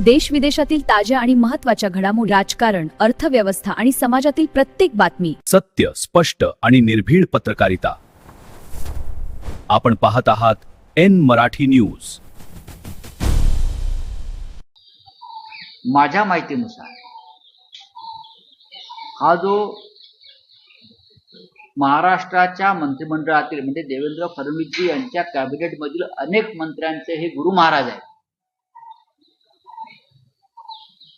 देश विदेशातील ताज्या आणि महत्त्वाच्या घडामोडी, राजकारण, अर्थव्यवस्था आणि समाजातील प्रत्येक बातमी. सत्य, स्पष्ट आणि निर्भीड पत्रकारिता. आपण पाहत आहात एन मराठी न्यूज. माझ्या माहितीनुसार हा जो महाराष्ट्राच्या मंत्रिमंडळातील म्हणजे देवेंद्र फडणवीसजी यांच्या कॅबिनेटमधील अनेक मंत्र्यांचे हे गुरु महाराज आहेत,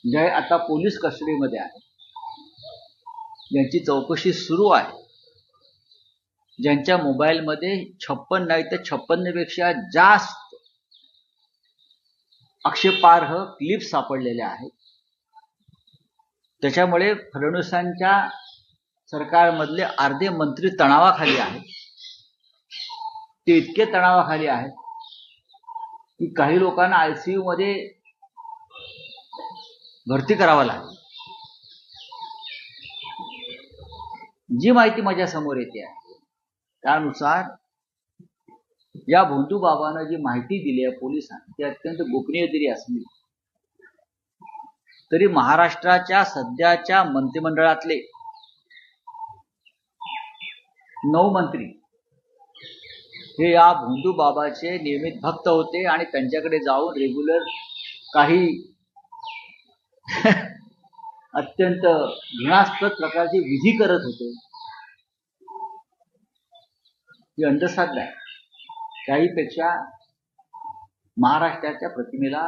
जे आता पोलीस कस्टडीमध्ये आहे, ज्यांची चौकशी सुरू आहे, ज्यांच्या मोबाईलमध्ये 56 नाही तर 56 पेक्षा जास्त आक्षेपार्ह क्लिप सापडलेल्या आहेत. त्याच्यामुळे फडणवीसांच्या सरकारमधले अर्धे मंत्री तणावाखाली आहेत. ते इतके तणावाखाली आहेत की काही लोकांना आयसीयू मध्ये भरती करावं लागेल. जी माहिती माझ्या समोर येते आहे त्यानुसार या भोंदू बाबांना जी माहिती दिली आहे पोलिसांनी ती अत्यंत गोपनीय जरी असली तरी महाराष्ट्राच्या सध्याच्या मंत्रिमंडळातले 9 मंत्री हे या भोंदू बाबाचे नियमित भक्त होते आणि त्यांच्याकडे जाऊन रेग्युलर काही अत्यंत घृणास्पद प्रकारचे विधी करत होते. हे अंधश्रद्धा आहे. त्याहीपेक्षा महाराष्ट्राच्या प्रतिमेला